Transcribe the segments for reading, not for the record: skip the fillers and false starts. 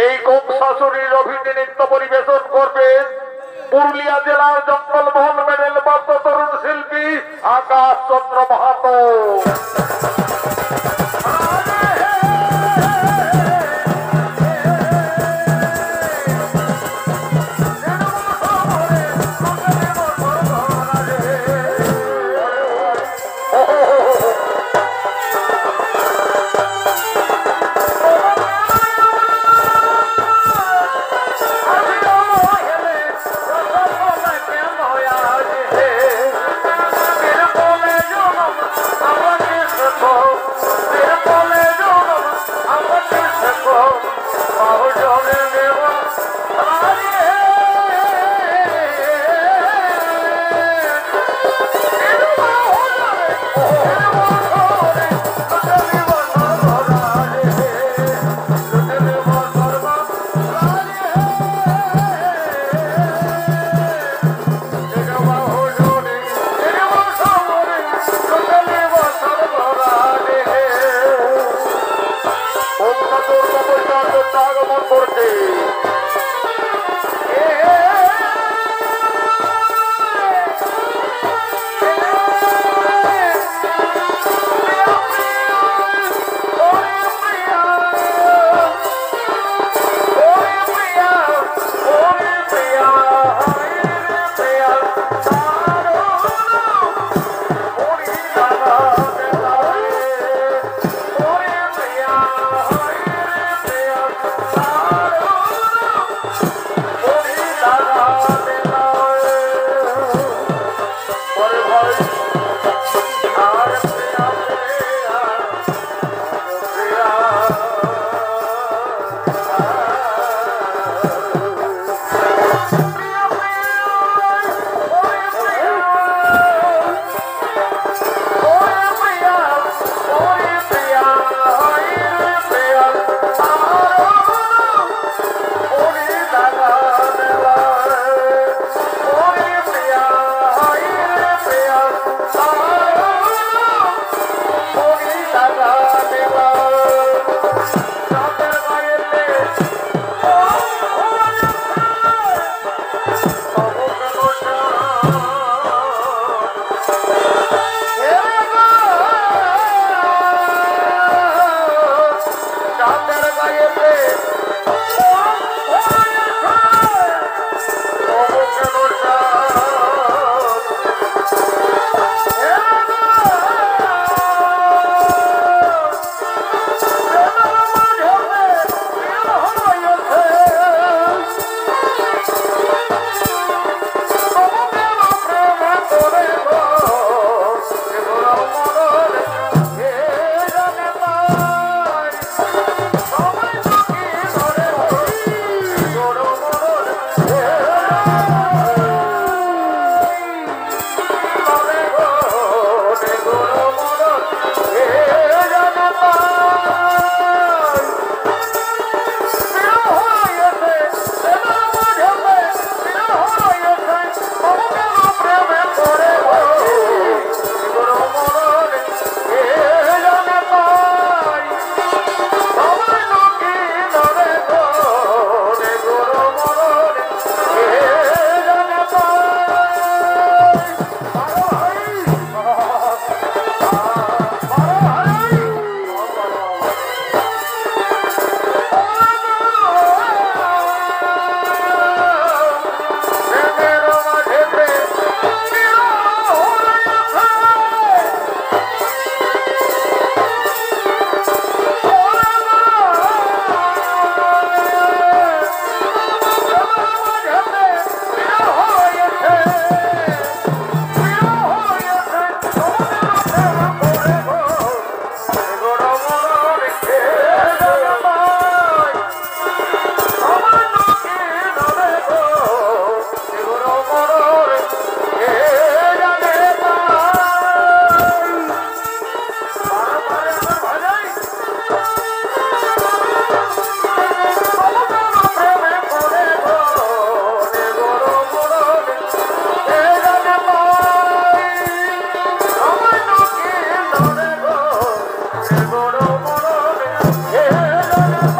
এই কংসাসুরীর অভিনয় নৃত্য পরিবেশন করবেন পুরুলিয়া জেলার জঙ্গলমহল মেডেল প্রাপ্ত তরুণ শিল্পী আকাশ চন্দ্র মাহাতো। Oh,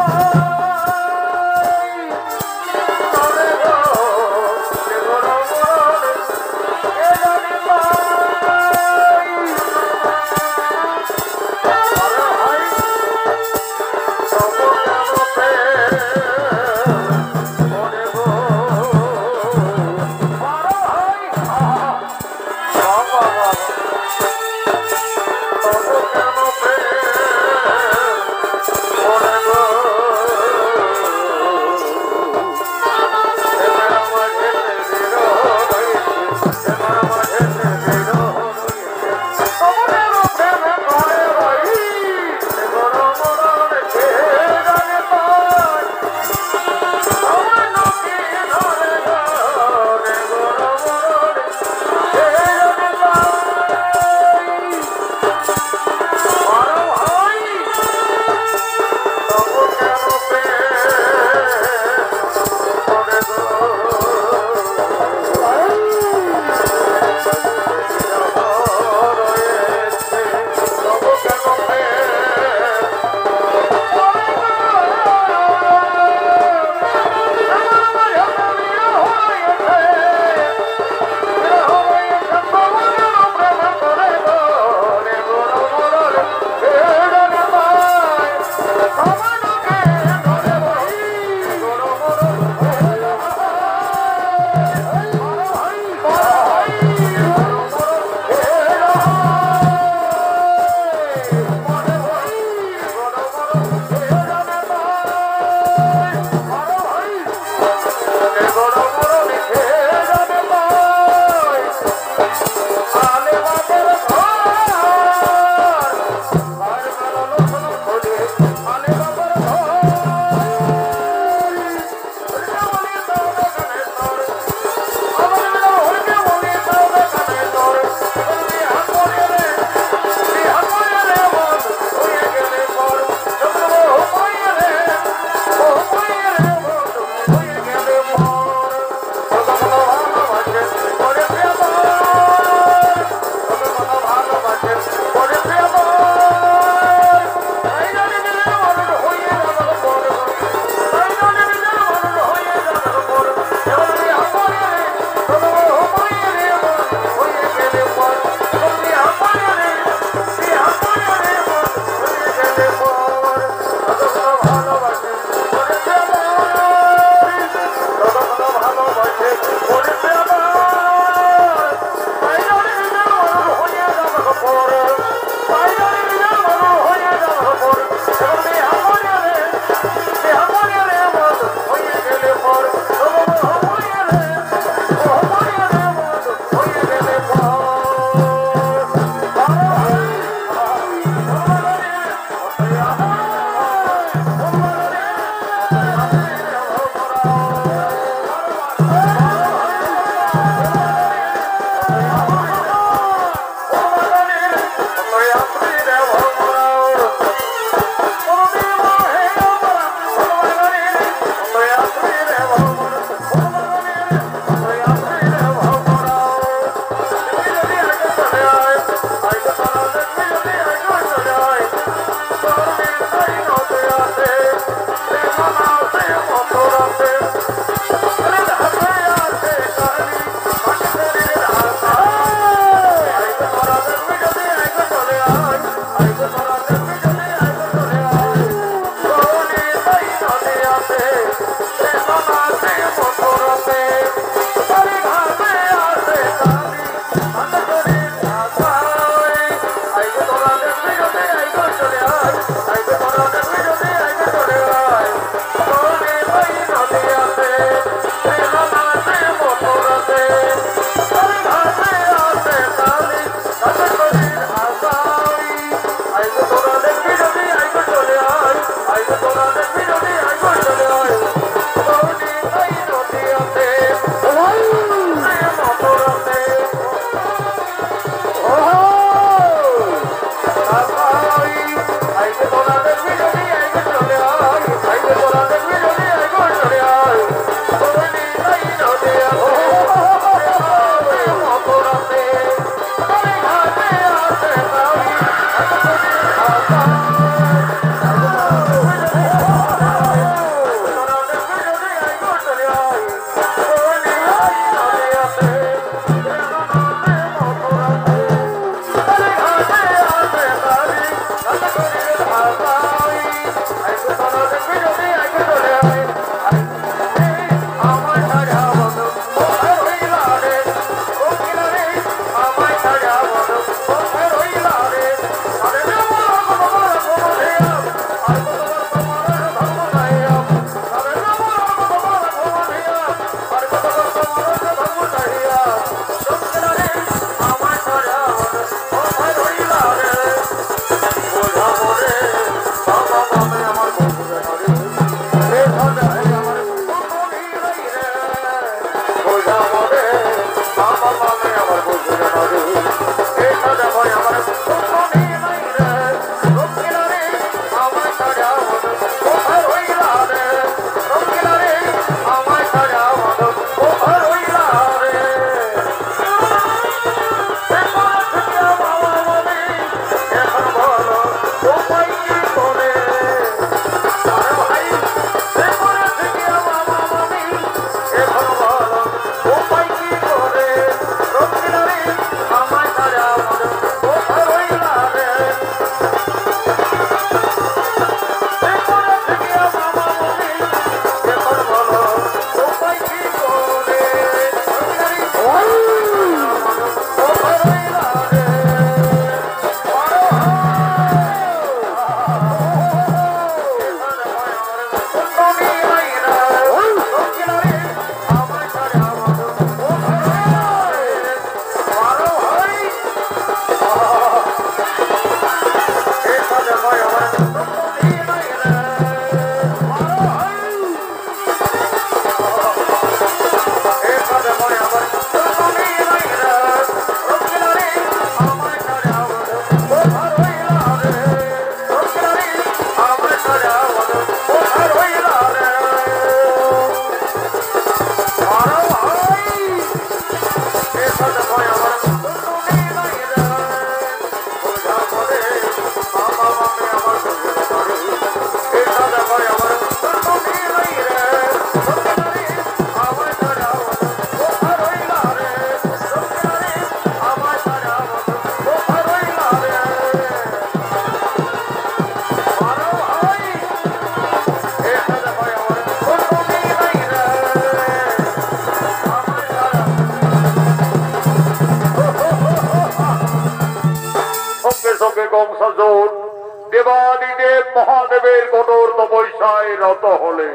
তপস্যায় রত হলে।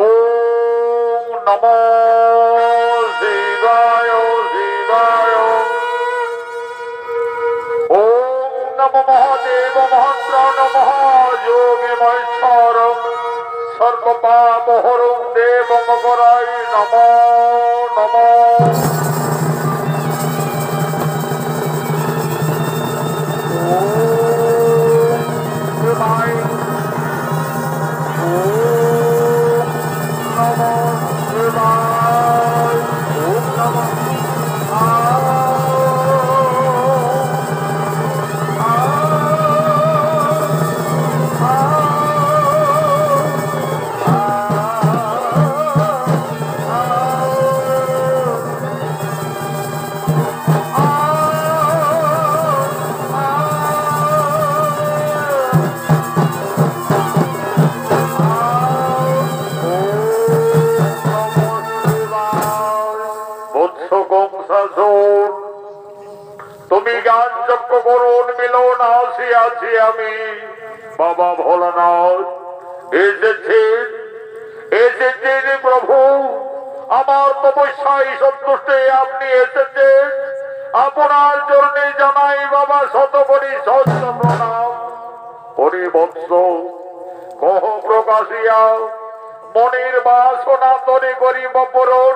ওম নমো শিবায় শিবায়। ওম নমো মহাদেব মহাত্র মহাযোগে মহেশ্বর সর্বপাপ হরং দেব মকরাই নমো নমো। তুমি জ্ঞান যজ্ঞ করুন মিলন আসিয়াছি আমি বাবা ভোলানাথ। এসেছেন এসেছেন প্রভু, আমার তপস্যায় সন্তুষ্ট আপনি এসেছেন। আপনার চরণে জানাই বাবা শতকোটি সহস্র প্রণাম। হরিবৎস কহ প্রকাশিয়া মনির বাসনা তরে করিব পূরণ।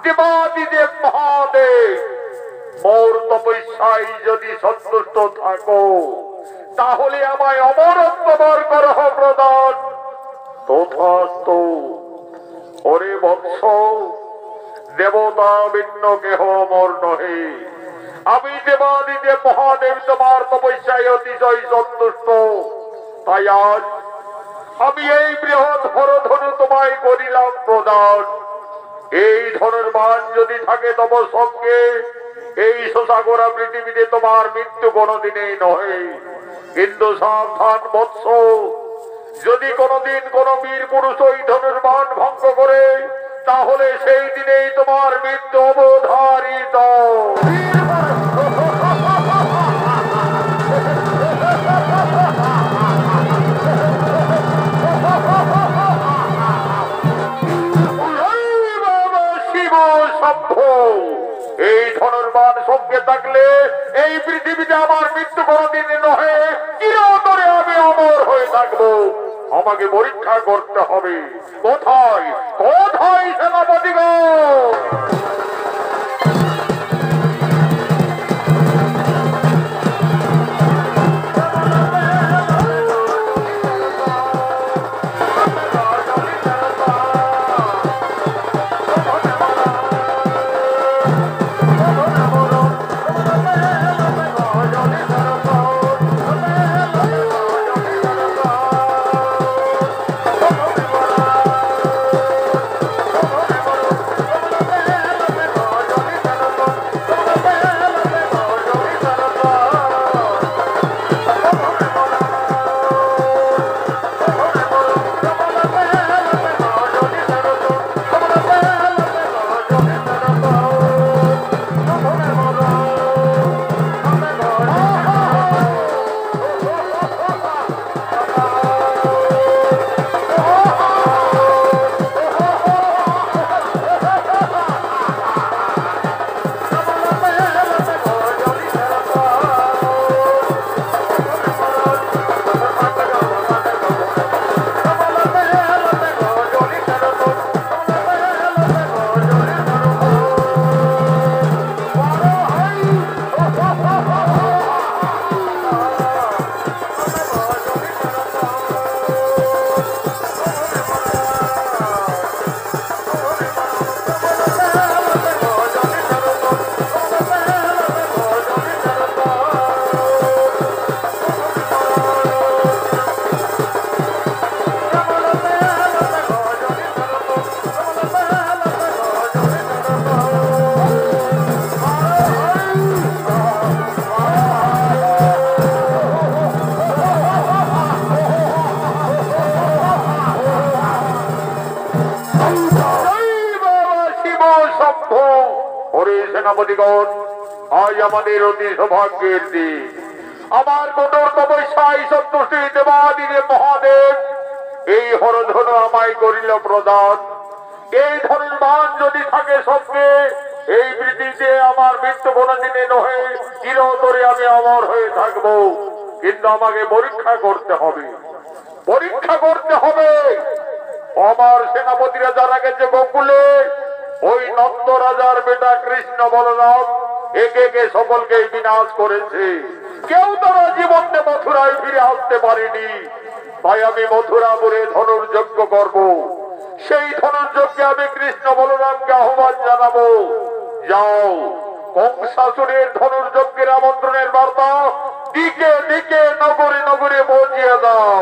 দেবাদিদেব মহাদেব, মোর তপস্যায় যদি সন্তুষ্ট থাকো তাহলে আমায় অমরত্ব বর করহ প্রদান। তথাস্তু। ওরে বৎস, দেবতা ভিন্ন কেহ মোর নহে। আমি দেবাদিদেব মহাদেব তোমার তপস্যায় অতিশয় সন্তুষ্ট। তাই আজ আমি এই বৃহৎ হরধনু তোমায় করিলাম প্রদান। এই ধনুর্বাণ যদি থাকে তব সঙ্গে এই শোষাগোরা পৃথিবীতে তোমার মৃত্যু কোনদিনেই নহে। কিন্তু সাবধান বৎস, যদি কোনদিন কোন বীর পুরুষ ওই ধনুর্বাণ ভঙ্গ করে তাহলে সেই দিনেই তোমার মৃত্যু অবধারিত। এই ধনুর্বাণ সঙ্গে থাকলে এই পৃথিবীতে আমার মৃত্যু কোনদিন নহে, চিরতরে আমি অমর হয়ে থাকবো। আমাকে পরীক্ষা করতে হবে কোথায় কোথায় সেনাপতিগণ। সেনাপতিগণ, আজ আমাদের অতি সৌভাগ্যের দিন। আমার কঠোর তপস্যায় সন্তুষ্টি দেবাদিদেব মহাদেব এই হরধন আমায় করিল প্রদান। এই ধনুর্বাণ যদি থাকে সঙ্গে এই পৃথিবীতে আমার মৃত্যু কোনদিনে নহে, চিরতরে আমি অমর হয়ে থাকব। কিন্তু আমাকে পরীক্ষা করতে হবে, পরীক্ষা করতে হবে। আমার সেনাপতিরা যারা গেছে গোকুলে, ওই নন্দ রাজার বেটা কৃষ্ণ বলরাম একে একে সকলকে বিনাশ করেছে। কেউ তারা জীবনে মথুরায় ফিরে আসতে পারেনি। তাই আমি মথুরাপুরে ধনুর্যজ্ঞ করব। সেই ধনুর্যজ্ঞে আমি কৃষ্ণ বলরামকে আহ্বান জানাবো। যাও, কংসাসুরের ধনুর্যজ্ঞের আমন্ত্রণের বার্তা দিকে দিকে নগরে নগরে পৌঁছিয়ে দাও।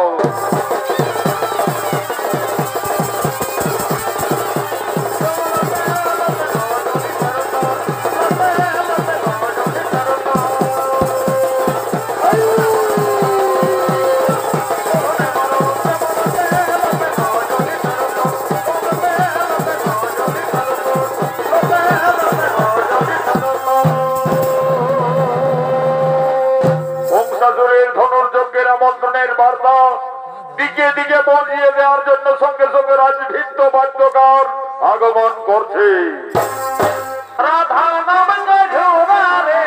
ধনুর্যজ্ঞের আমন্ত্রণের বার্তা দিকে দিকে পৌঁছিয়ে দেওয়ার জন্য সঙ্গে সঙ্গে রাজভিত্ত বাদ্যকার আগমন করছে। রাধা নাম ঝোরে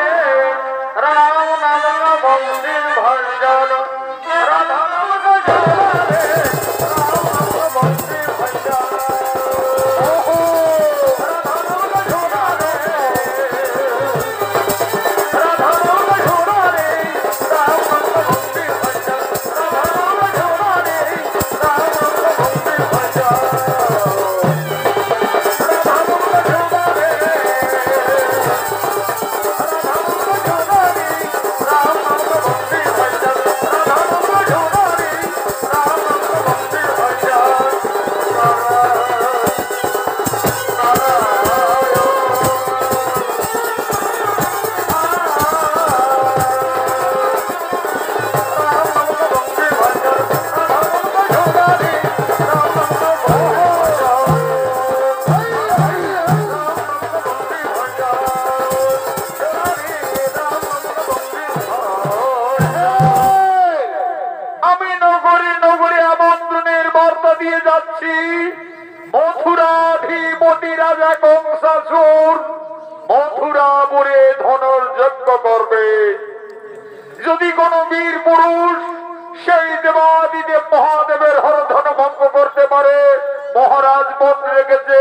রাম নাম বন্দির ভঞ্জন, রাধা নাম ঝোরে রাম নাম বন্দির ভঞ্জন। মথুরাধিপতি রাজা কংসাসুর মথুরাপুরে ধনুর্যজ্ঞ করবে। যদি কোন বীর পুরুষ সেই দেবাদিদেব মহাদেবের হরধন ভঙ্গ করতে পারে, মহারাজ মত রেখেছে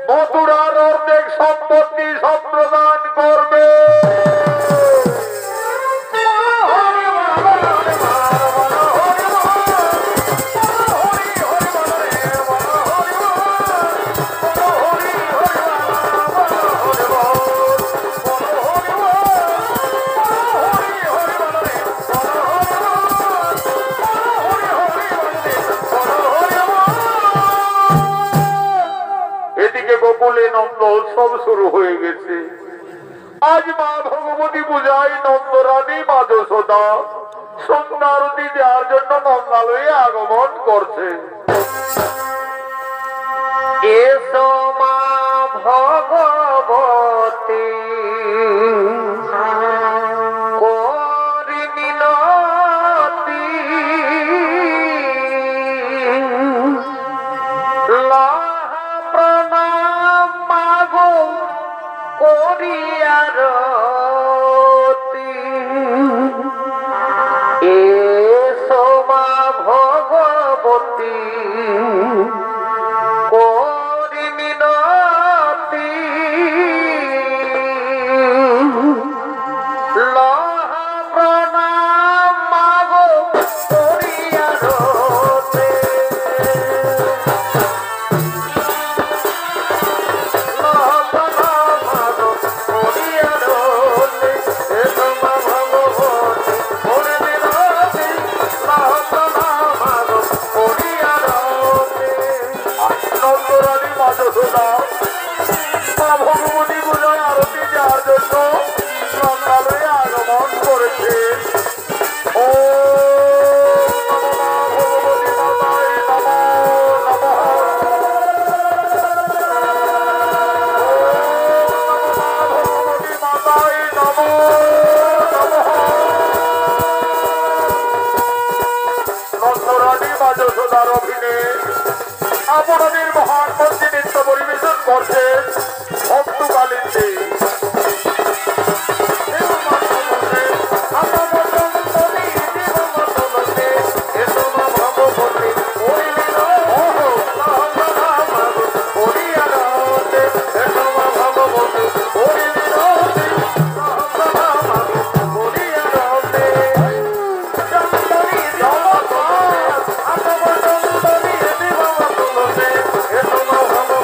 মথুরার অর্ধেক সম্পত্তি সম্প্রদান করবে। নন্দ উৎসব শুরু হয়ে গেছে। আজ মা ভগবতী পূজায় নন্দরানী মা যশোদা সন্ধ্যারতি দেওয়ার জন্য নন্দালয়ে আগমন করছে। এসো মা ভগবতী করি মিনতি, প্রণাম মাগো করিয়ারতি। এসো মা ভগবতী করি মিনতি, রানী মা যশোদার অভিনয়ে আপনাদের মহান মন্ত্রী নৃত্য পরিবেশন করছেন ভক্তকালীতে। Come on.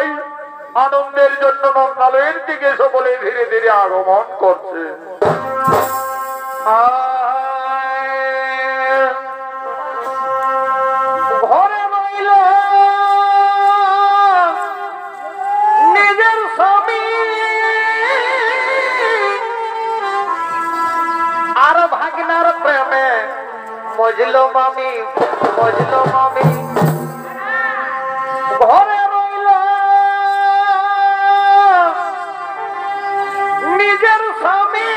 নাই। আনন্দের জন্য নন্দালয়ের দিকে সকলে ধীরে ধীরে আগমন করছে। ঘরে রইল নিজের স্বামী আর ভাগনার প্রেমে মজলো মামি, মজলো মামি। ঘরে রইল নিজের স্বামী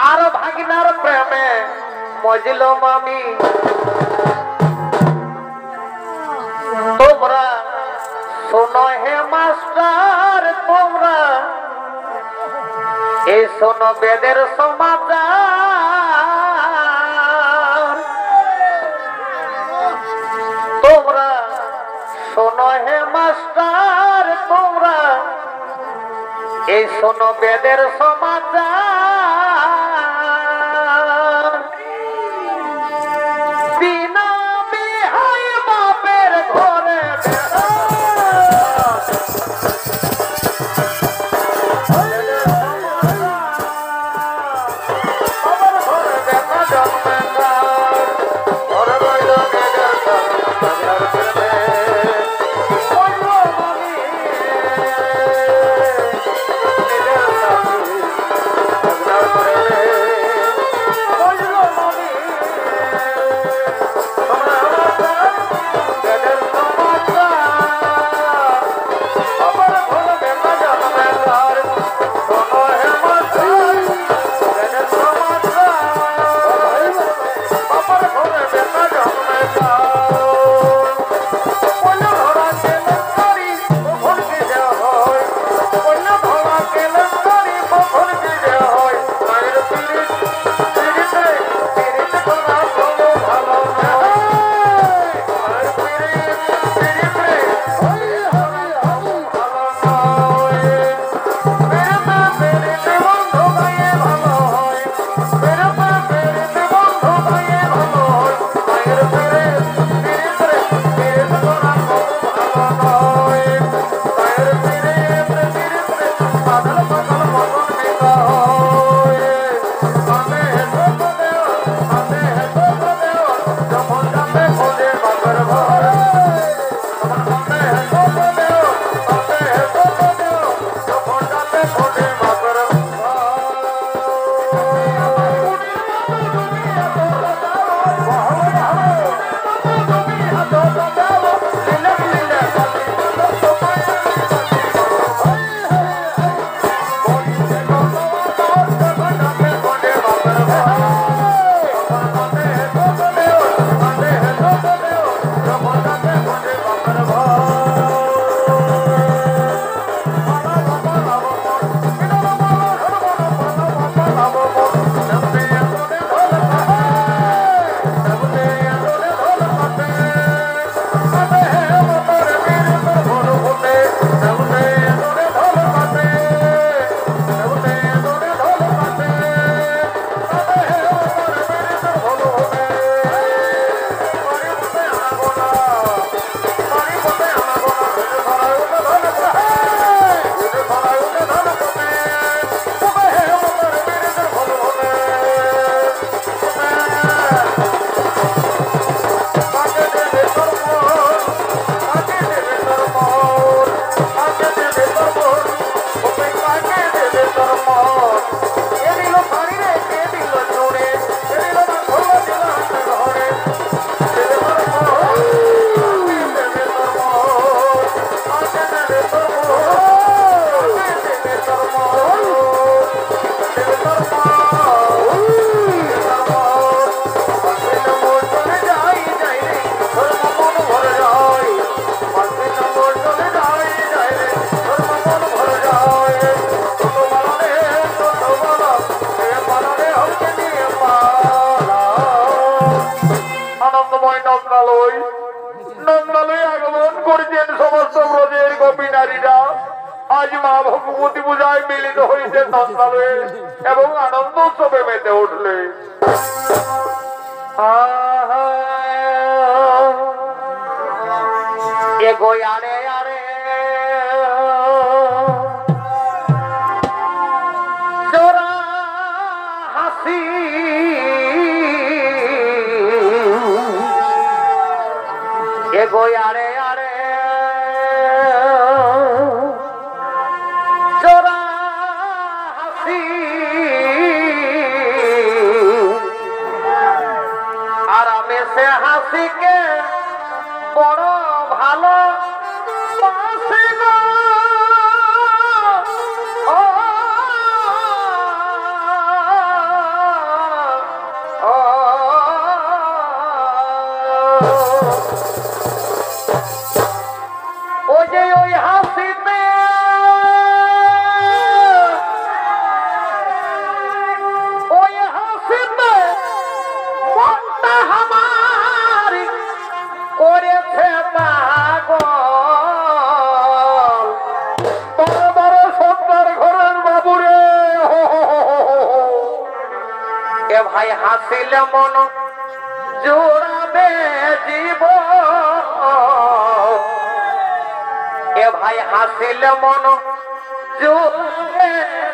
আর ভাগনার প্রেমে মজলো মামি। তোমরা শোনো হে মাস্টার, তোমরা এই শোনো বেদের সমাচার। তোমরা শোনো হে মাস্টার, তোমরা এই শোনো বেদের সমাচার। বিনা বিহায় বাপের ঘরে আজ মা ভগবতী পূজায় মিলিত হইতে নন্দালয়ে এবং আনন্দ উৎসবে মেতে উঠলে। এগো আরে আরে জোরা হাসি এগো আরে আরে জোরা হাসি আর আমি সে হাসিকে বড় ভালো বাসি গো ওই যে ওই হাসিতে ওই হাসিতে মনটা আমার করেছে পাগল বড় বড় সন্তার ঘরের বাবুরে এ ভাই হাসিলে মন জোড়াবে জীবন এ ভাই হাসিলে মন জোড়াবে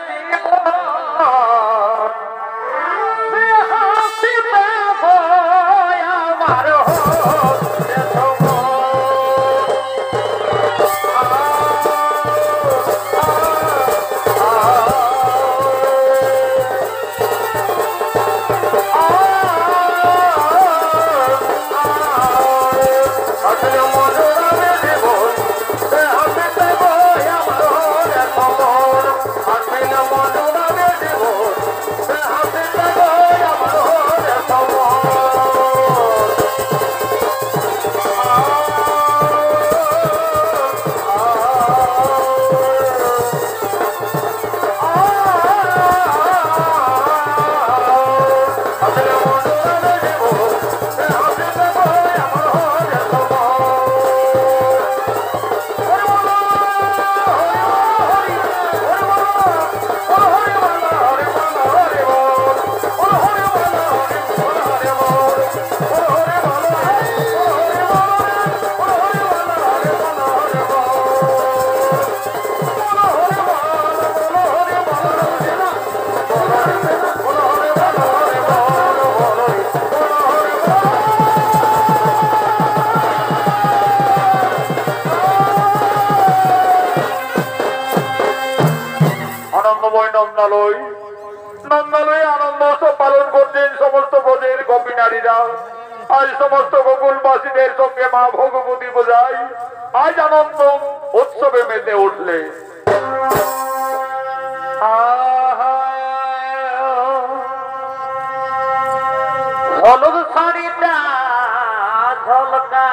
জীবন সে হাসিতে ভয় আমার নন্দালয় নন্দালয়ে আনন্দ উৎসব পালন করছেন সমস্ত ব্রজের গোপী নারীরা। আজ সমস্ত গোকুলবাসীদের সঙ্গে মা ভগবতী বোঝাই আজ আনন্দ উৎসবে মেতে উঠলে হলুদ শাড়িটা ঝলকা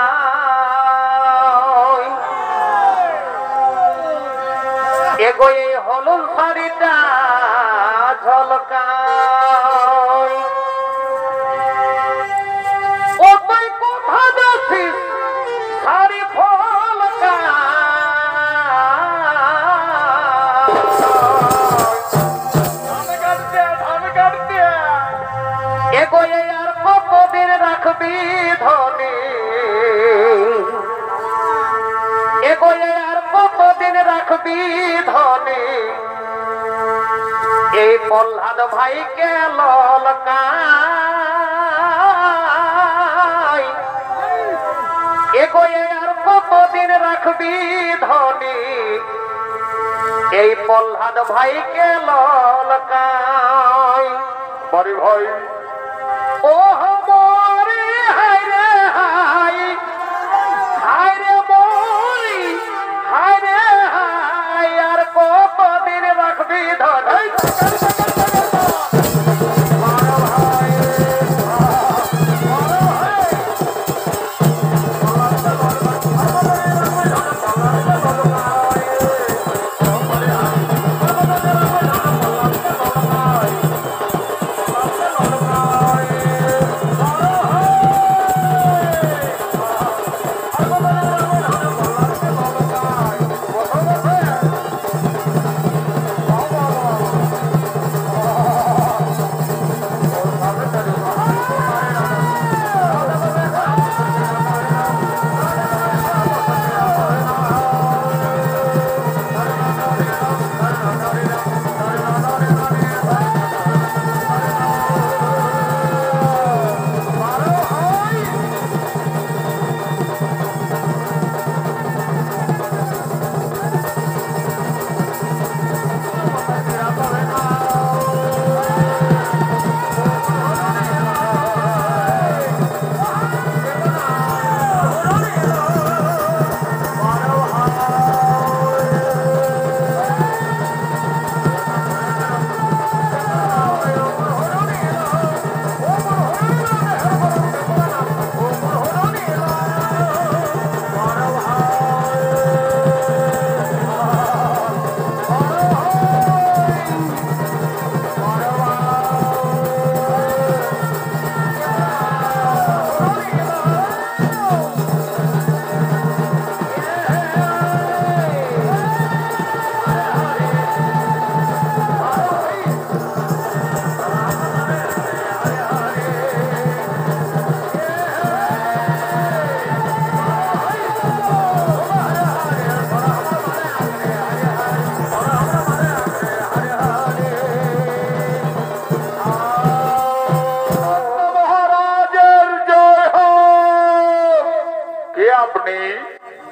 এগো এই হলুদ শাড়িটা ঝলকায় ও তুই কোথা যাচ্ছিস শাড়ি ফলকায় এগো এই আর কতদিন রাখবি ধনী এগো এই আর কতদিন রাখবি ধনী এই প্রহ্লাদ ভাইকে ললকায় এগো এই আর কতদিন রাখবি ধনী এই প্রহ্লাদ ভাইকে ললকায় বাড়ি ভাই ও মরে হায় রে হায় হায় রে মরি হায় রে হায় আর কতদিন রাখবি ধন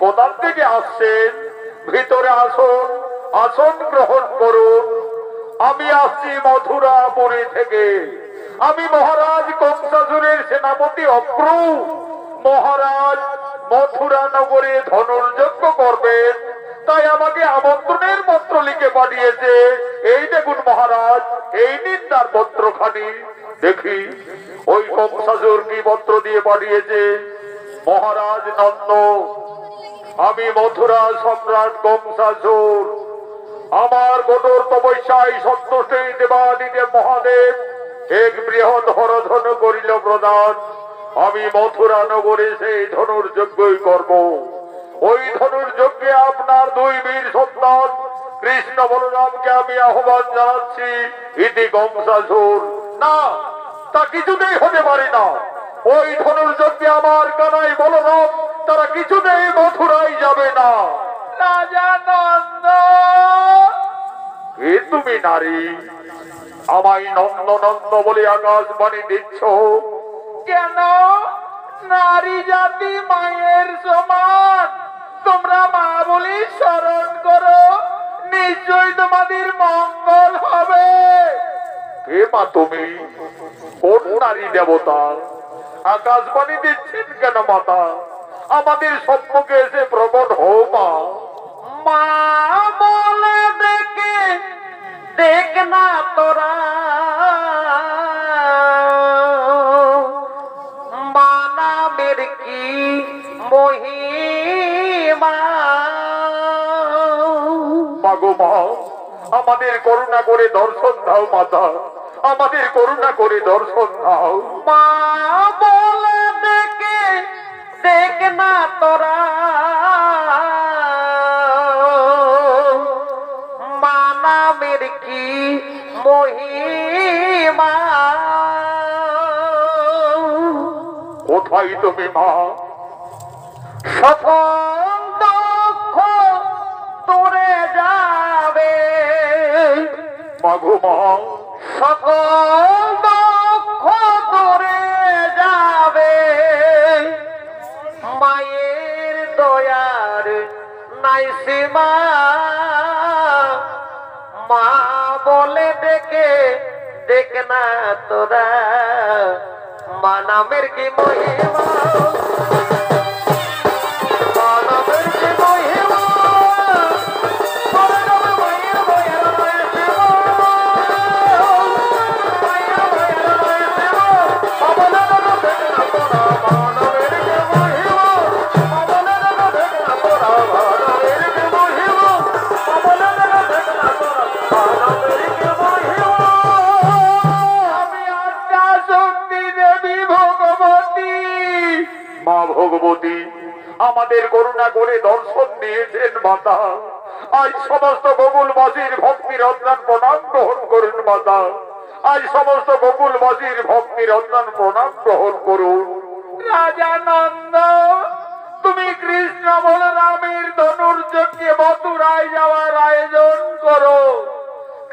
কোথা থেকে আসছেন? ভিতরে আসুন, আসন গ্রহণ করুন। আমি আসছি মথুরাপুরী থেকে। আমি মহারাজ কংসাসুরের সেনাপতি অক্রু। মহারাজ মথুরা নগরে ধনুর্যজ্ঞ করবেন, তাই আমাকে আমন্ত্রণের পত্র লিখে পাঠিয়েছে। এই দেখুন মহারাজ, এই নিন তার পত্রখানি। দেখি ওই কংসাসুর কি পত্র দিয়ে পাঠিয়েছে। মহারাজ নন্দ, আমি মথুরা সম্রাট কংসাসুর, আমার কঠোর তপস্যায় সন্তুষ্ট দেবাদিদেব মহাদেব এক বৃহৎ হরধনু করিল প্রদান। আমি মথুরা নগরে সেই ধনুর্যজ্ঞই করব। ওই ধনুর্যজ্ঞে আপনার দুই বীর সন্তান কৃষ্ণ বলরামকে আমি আহ্বান জানাচ্ছি। ইতি কংসাসুর। না, তা কিছুতেই হতে পারে না। ওই ধনুর্যজ্ঞে আমার কানাই বলরাম তারা কিছুতেই মথুরায় যাবে না। রাজা নন্দ, কে তুমি নারী? আমায় নন্দ নন্দ বলে আকাশবাণী দিচ্ছ কেন? নারী জাতি মায়ের সমান, তোমরা মা বলি স্মরণ করো, নিশ্চয়ই তোমাদের মঙ্গল হবে। কে মা তুমি? কোন নারী দেবতা? আকাশবাণী দিচ্ছেন কেন মাতা? আমাদের সম্মুখে এসে প্রকট হও মা। মা বলে দেখে দেখ না তোরা, মানামের কি মহিমা। মাগো মা, আমাদের করুণা করে দর্শন দাও মাতা, আমাদের করুণা করে দর্শন দাও। মা বলে দেখে দেখ না তোরা, মানামের কি মহিমা। কোথায় তুমি মা? সকল দুঃখ দূরে যাবে, মাগো মা, সকল দুঃখ দূরে যাবে, মায়ের দয়ার নাই সীমা। মা বলে ডেকে দেখ না তোরা, মানামের কি মহিমা, মানামের কি মহিমা। মায়ের দয়ার নাই সীমা, মায়ের দয়ার নাই সীমা। বলে দেখ না তোরা, মানামের কি মহিমা, বলে দেখ না তোরা, মানামের কি মহিমা, বলে দেখ না তোরা, মানামের কি মহিমা। আমি আদ্যা শক্তি দেবী ভগবতী। মা ভগবতী, আমাদের করুণা করে দর্শন দিয়েছেন মাতা। আজ সমস্ত গোকুলবাসীর ভক্তির অজ্ঞান প্রণাম গ্রহণ করুন মাতা। আজ সমস্ত গোকুলবাসীর ভক্তির অজ্ঞান প্রণাম গ্রহণ করুন। রাজা নন্দ, তুমি কৃষ্ণ বলরামের ধনুর্যজ্ঞে মথুরায় যাওয়ার আয়োজন করো।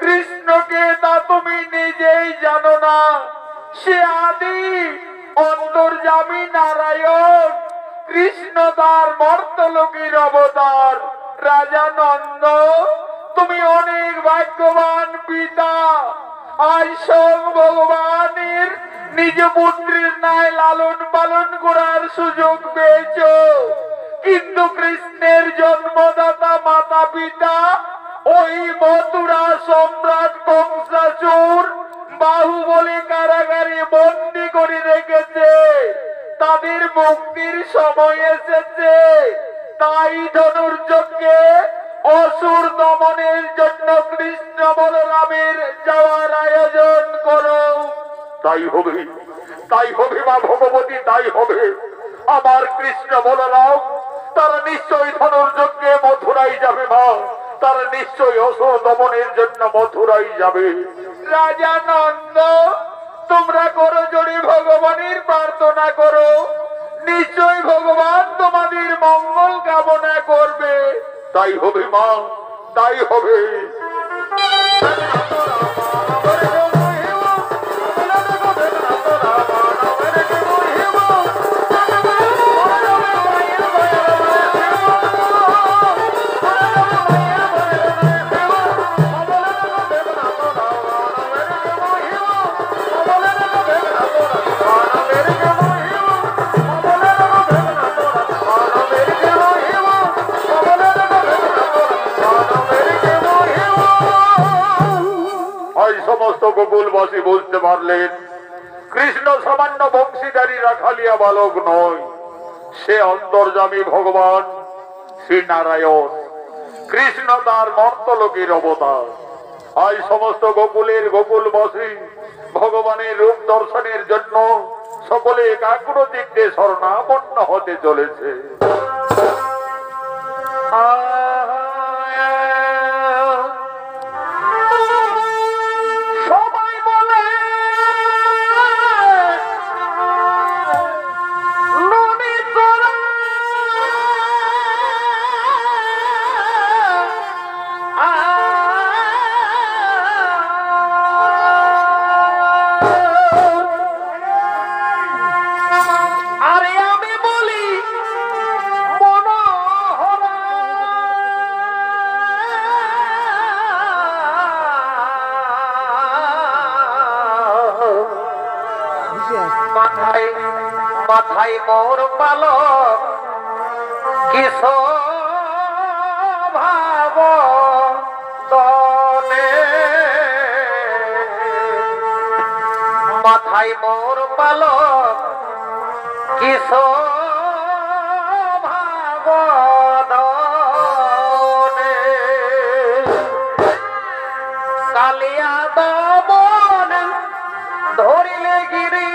কৃষ্ণকে তা তুমি নিজেই জানো না। সে আদি অন্তর্যামী নারায়ণ, কৃষ্ণ তার মর্তলোকের অবতার। রাজা নন্দ, তুমি অনেক ভাগ্যবান পিতা। আজ স্বয়ং ভগবানের নিজ পুত্রের ন্যায় লালন পালন করার সুযোগ পেয়েছ, কিন্তু কৃষ্ণের জন্মদাতা মাতা পিতা ওই মথুরা সম্রাট কংসাসুর বাহুবলী কারাগারে বন্দী করে রেখেছে। তাদের মুক্তির সময় এসেছে, তাই ধনুর্যজ্ঞে অসুর দমনের জন্য কৃষ্ণ বলরামের যাওয়ার আয়োজন করো। তাই হবে, তাই হবে মা ভগবতী, তাই হবে। আমার কৃষ্ণ বলরাম তারা নিশ্চয়ই ধনুর্যজ্ঞে মথুরাই যাবে মা, তারা নিশ্চয়ই অসুর দমনের জন্য মথুরাই যাবে। রাজা নন্দ, তোমরা করো জোরে ভগবানের প্রার্থনা করো, নিশ্চয় ভগবান তোমাদের মঙ্গল কামনা করবে। তাই হবে মা, তাই হবে। গোকুলবাসী বুঝতে পারলেন কৃষ্ণ সামান্য বংশীধারী রাখালিয়া বালক নয়, সে অন্তর্যামী ভগবান শ্রী নারায়ণ। কৃষ্ণ তার মর্তলোকের অবতার। আজ সমস্ত গোকুলের গোকুলবাসী ভগবানের রূপ দর্শনের জন্য সকলে একাগ্র চিত্তে শরণাপন্ন হতে চলেছে। সবাই বলে নদী তোরা আরে আমি বলি মনোহরা মাথায় মাথায় মোর পালক কিস ভাব তনে মাথায় মোর পালক কিস ভাব দনে কালিয়া দমন ধরিলে গিরি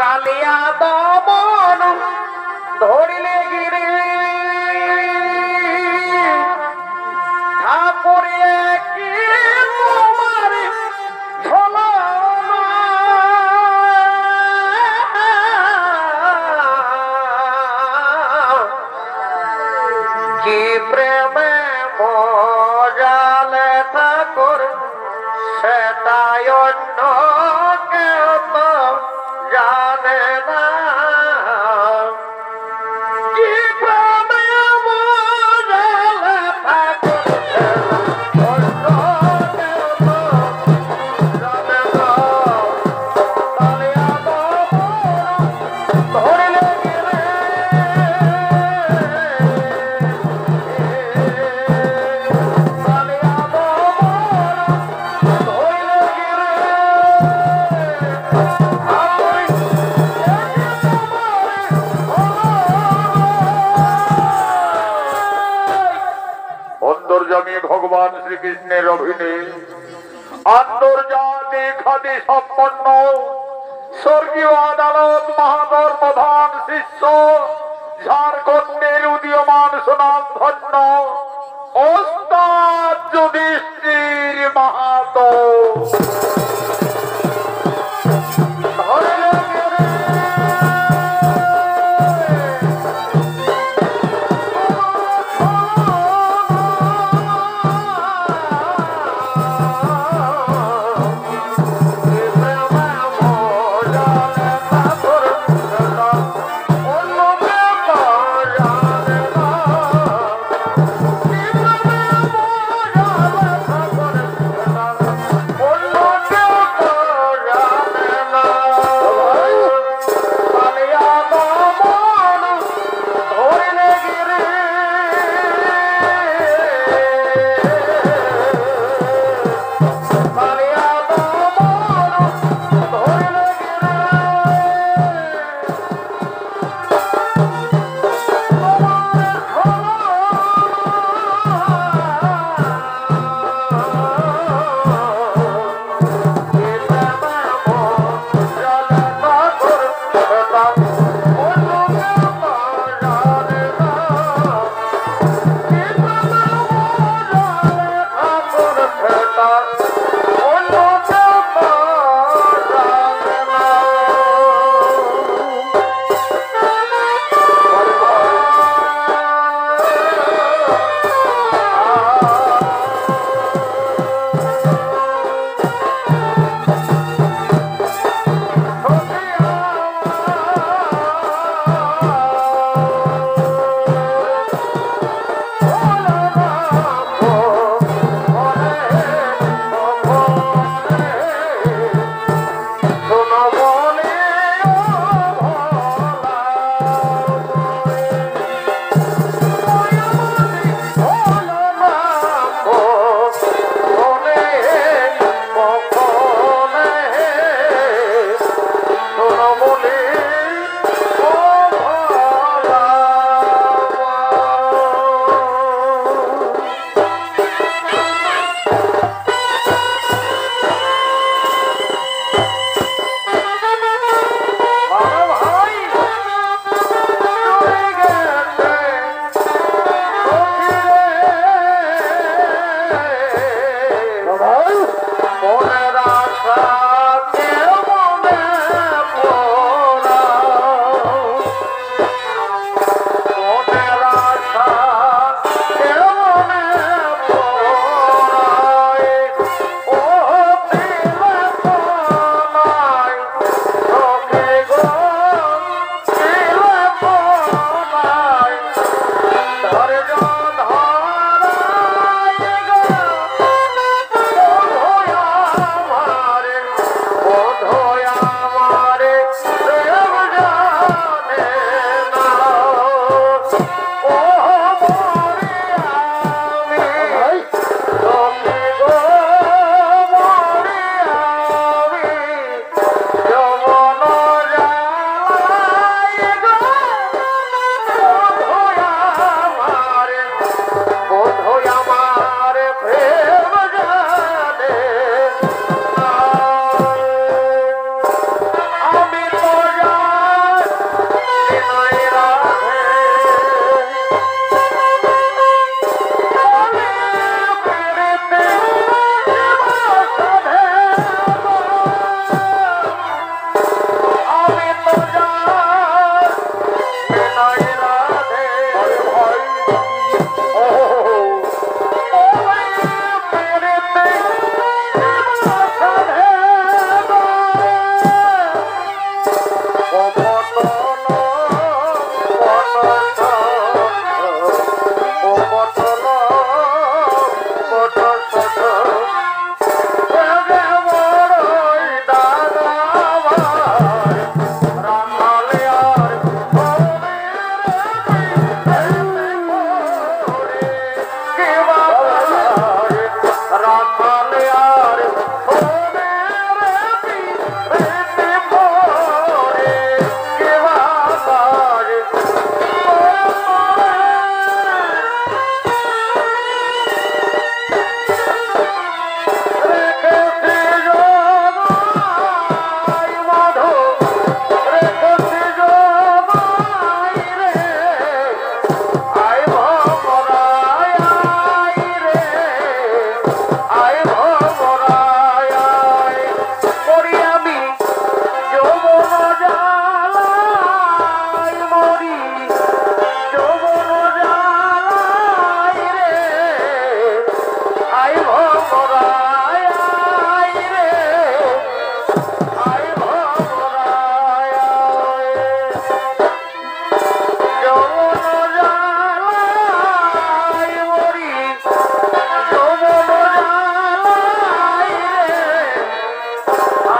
কালিয়া দমন ধরিলে গিরি ঠাকুরে কি তোমার ঝোলানা কি প্রেমে মজালে ঠাকুর সেটাই অন্য কেউ তো জানে না। কি প্রেমে মজালে ঠাকুর সেটাই অন্য কেউ তো জানে না। কালিয়া দমন ধরিলে গিরে কালিয়া দমন ধরিলে গিরে অন্তর্যামী ভগবান শ্রীকৃষ্ণের অভিনয় আন্তর্জাতিক খ্যাতি সম্পন্ন স্বর্গীয় আদালত মহাদর প্রধান শিষ্য ঝাড়খণ্ডের উদীয়মান সুনামধন্য ওস্তাদ যুধিষ্ঠির মাহাতো। Oh,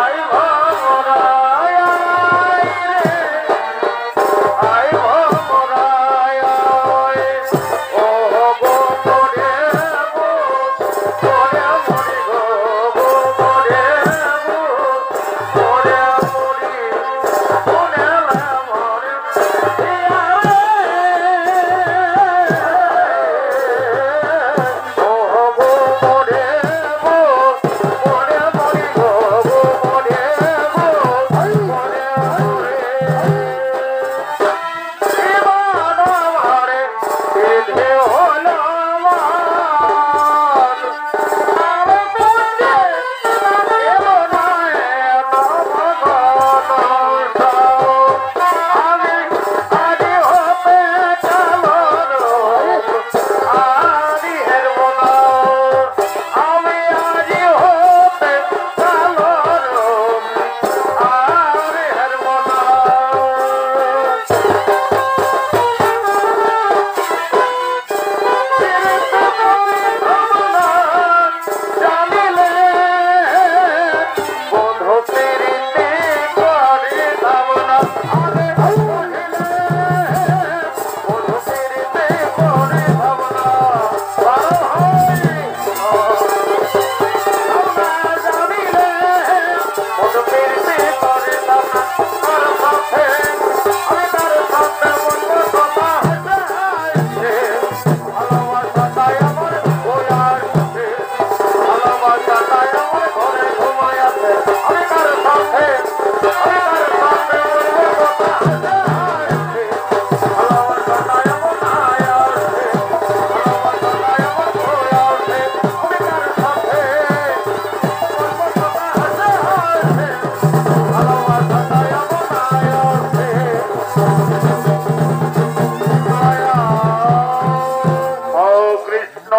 আই ভমরায় আয় রে আই ভমরায় আয় ও গো মরে গো মরে মরি গো মরে গো মরে মরি মরে মরে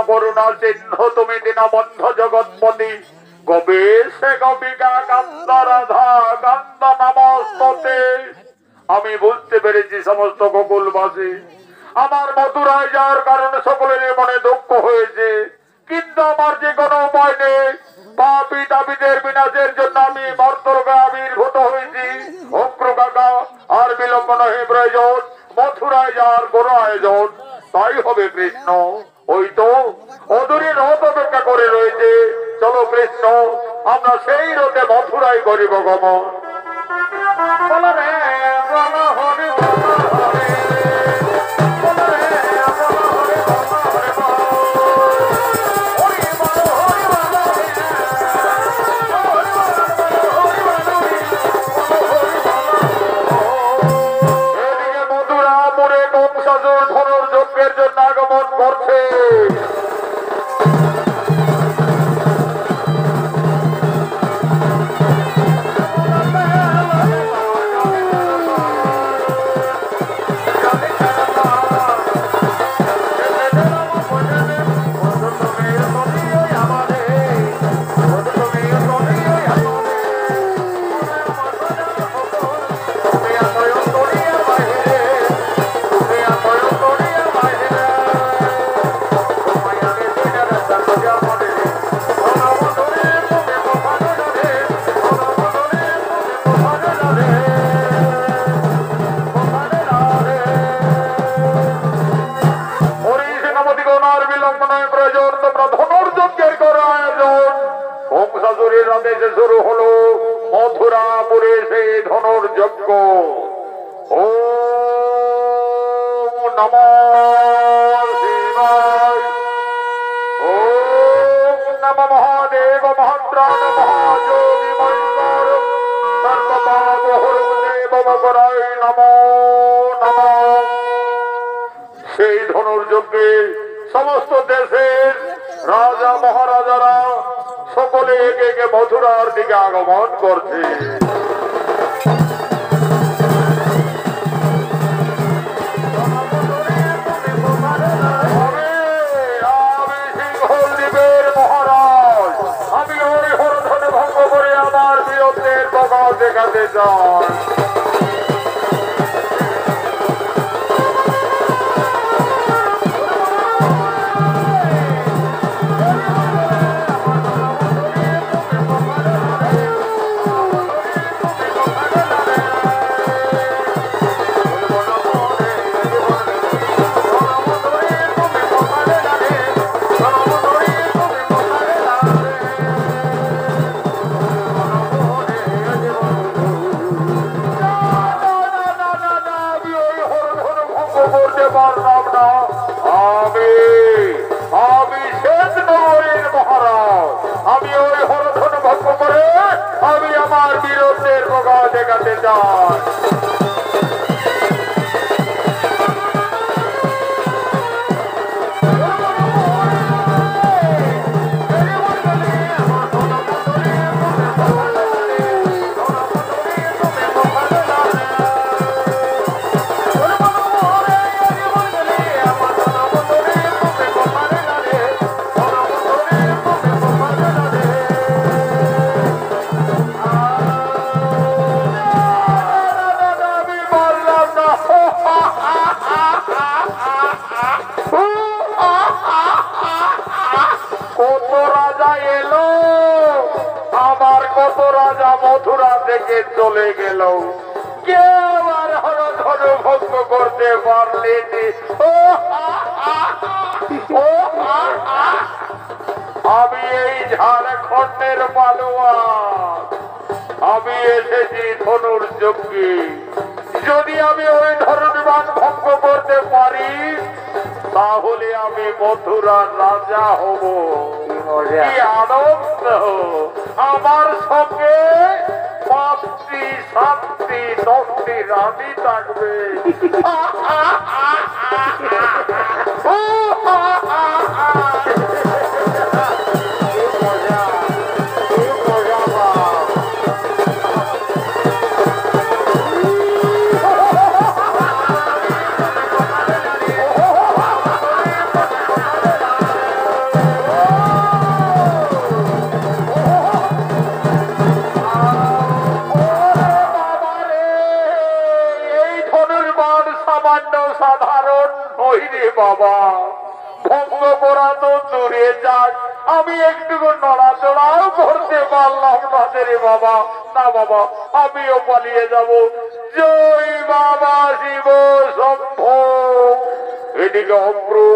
করুণা চিহ্ন তুমি দীনবন্ধ জগৎপতি গবেষে গবিকা কান্দ রাধা কান্দ নমস্তে। আমি বুঝতে পেরেছি সমস্ত গোকুলবাসী আমার মথুরায় যাওয়ার কারণে সকলের মনে দুঃখ হয়েছে, কিন্তু আমার যে কোনো উপায় নেই। পাপী তাপীদের বিনাশের জন্য আমি মর্তলোকে আবির্ভূত হয়েছি। অগ্র কাকা আর বিলম্ব নহে প্রয়োজন, মথুরায় যাওয়ার কোন আয়োজন তাই হবে কৃষ্ণ। ওই তো অদূরে রথ অপেক্ষা করে রয়েছে, চলো কৃষ্ণ আমরা সেই রথে মথুরায় করিব গমন। বল রে বল হরি বল হরে বল রে বল হরি বল হরে বল হরি বল হরি বল এদিকে মথুরাপুরে কংসাসুর ধনুর্যজ্ঞের জন্য আগমন করছে। শুরু হলো মথুরাপুরে সেই ধনুর্যজ্ঞ। ওম নমঃ শিবায়, ওম নমঃ মহাদেব মহাত্রাণ মহাযোগী মহেশ্বর সর্বপাপহরং দেবমকরায় নমো নমঃ। সেই ধনুর্যজ্ঞে সমস্ত দেশের রাজা মহারাজারা সকলে একে একে মথুরার দিকে আগমন করছে। আমি সিংহদ্বীপের মহারাজ, আমি ওই হরধনে ভঙ্গ করে আমার বীরত্বের প্রকাশ দেখাতে চাই। দেখাতে চায়। কত রাজা এলো, আবার কত রাজা মথুরা থেকে চলে গেল, কেউ আর হরধনু ভঙ্গ করতে পারলেনি। আমি এই ঝাড়খণ্ডের পালোয়া, আমি এসেছি ধনুর যজ্ঞে। যদি আমি ওই ধনুর্বাণ ভঙ্গ করতে পারি তাহলে আমি মথুরার রাজা হব। কি আনন্দ! আমার সঙ্গে 5টি 7টি 10টি রানী থাকবে। সাধারণ নহিরে বাবা, ভঙ্গ করা তো দূরে যাক, আমি একটুকু নড়াচড়াও করতে পারলাম না রে বাবা। না বাবা, আমিও পালিয়ে যাব। জয় বাবা শিব শম্ভো। এদিকে অপ্রু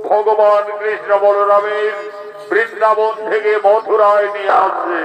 ভগবান কৃষ্ণ বলরামের বৃন্দাবন থেকে মথুরায় নিয়ে আসে।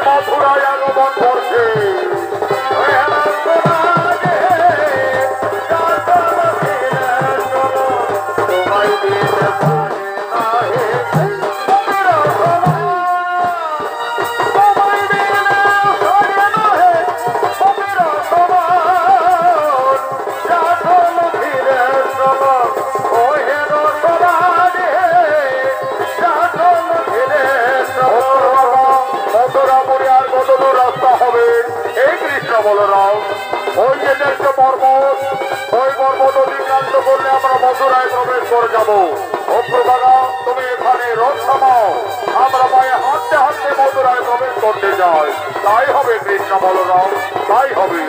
মথুরায় আগমন করছে। বলরাম, ওই যে দেখছো পর্বত, ওই পর্বত অতিক্রান্ত করলে আমরা মথুরায় প্রবেশ করে যাবো। অপ্রভাগা, তুমি এখানে রথ থামাও, আমরা পায়ে হাঁটতে হাঁটতে মথুরায় প্রবেশ করতে যাই। তাই হবে কৃষ্ণ বলরাম, তাই হবে।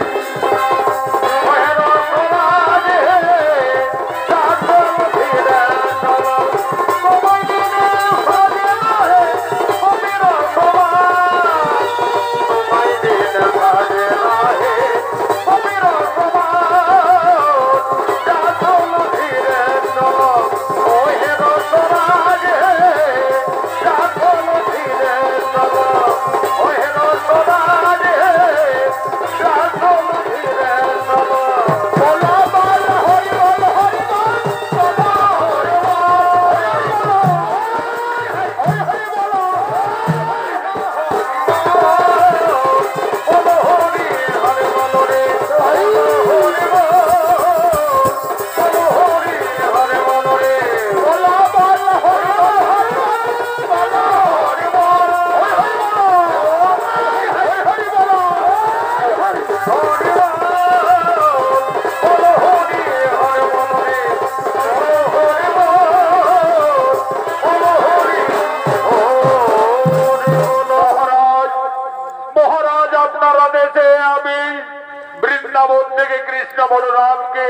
বৃন্দাবন থেকে কৃষ্ণ বলরামকে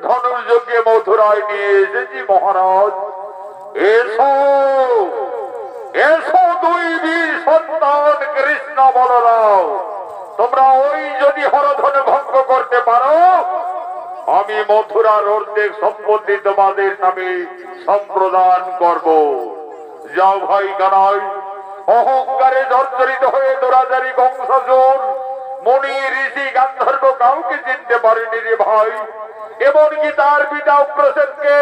ধনুর্যজ্ঞে মথুরায় নিয়ে এসেছি মহারাজ। এসো এসো দুই বীর সন্তান কৃষ্ণ বলরাম, তোমরা ওই যদি হরধন ভঙ্গ করতে পারো, আমি মথুরার অর্ধেক সম্পত্তি তোমাদের নামে সম্প্রদান করব। যাও ভাই কানাই, অহংকারে জর্জরিত হয়ে দোরাজারি বংশজোর মণি ঋষি গান্ধর্ব কাউকে চিনতে পারেনি রে ভাই। এমনকি তার পিতা উগ্রসেনকে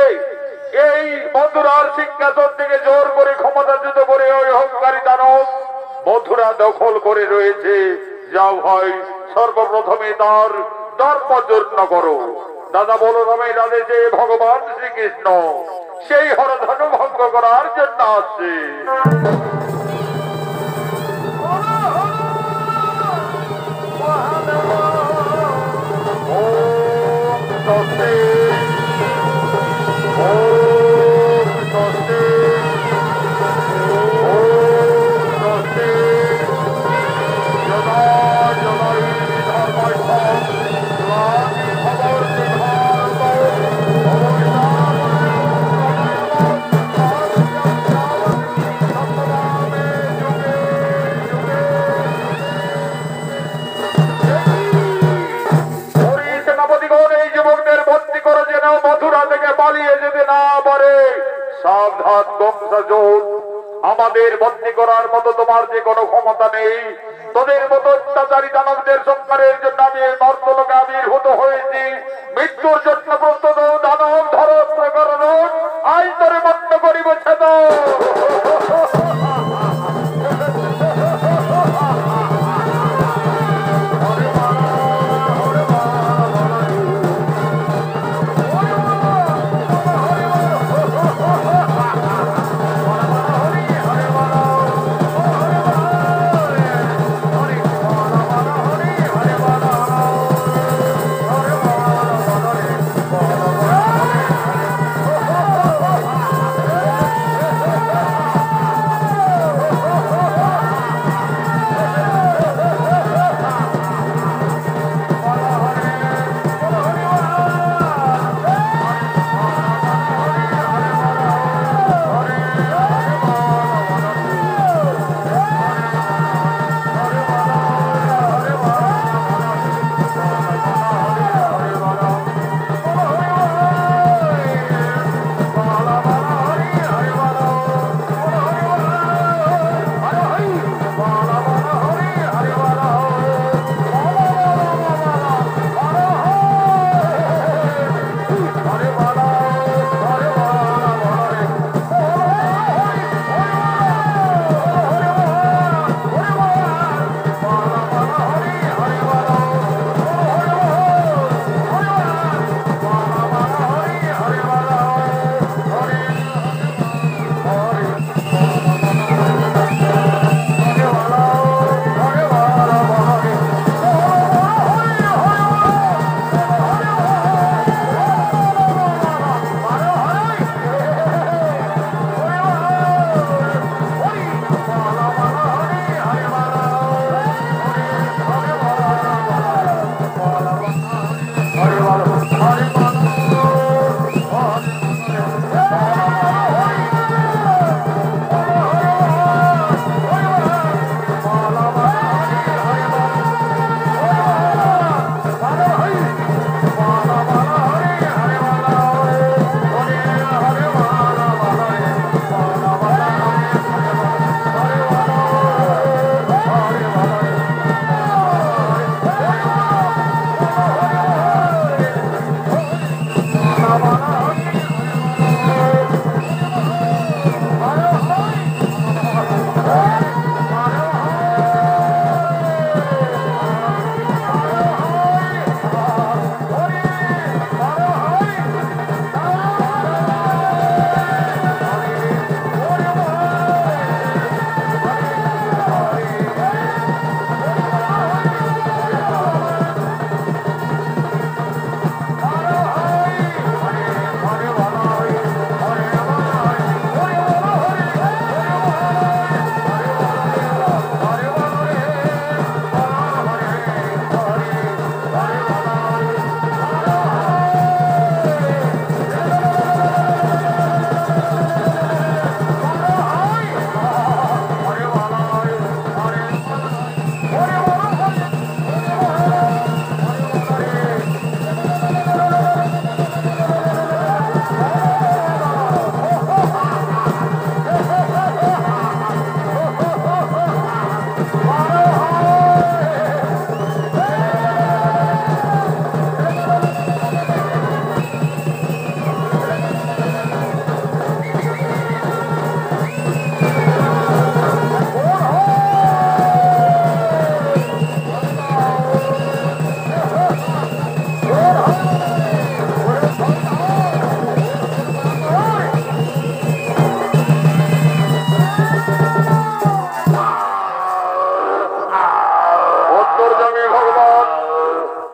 এই মথুরার সিংহাসন থেকে জোর করে ক্ষমতাচ্যুত করে ওই অহংকারী দানব মথুরা দখল করে রয়েছে। যাও ভাই, সর্বপ্রথমে তার ধর্মযজ্ঞ করো। দাদা বলরামের আদেশে ভগবান শ্রীকৃষ্ণ সেই হরধনু ভঙ্গ করার জন্য আসছে। মথুরা থেকে পালিয়ে যেতে না পারে। সাবধান বংশজোর, আমাদের বন্দী করার মতো তোমার যে কোনো ক্ষমতা নেই। তোদের মতো অত্যাচারী দানবদের সংহারের জন্য আমি এই মর্তলোকে আবির্ভূত হয়েছি। মৃত্যুর জন্য প্রস্তুত দানব ধরো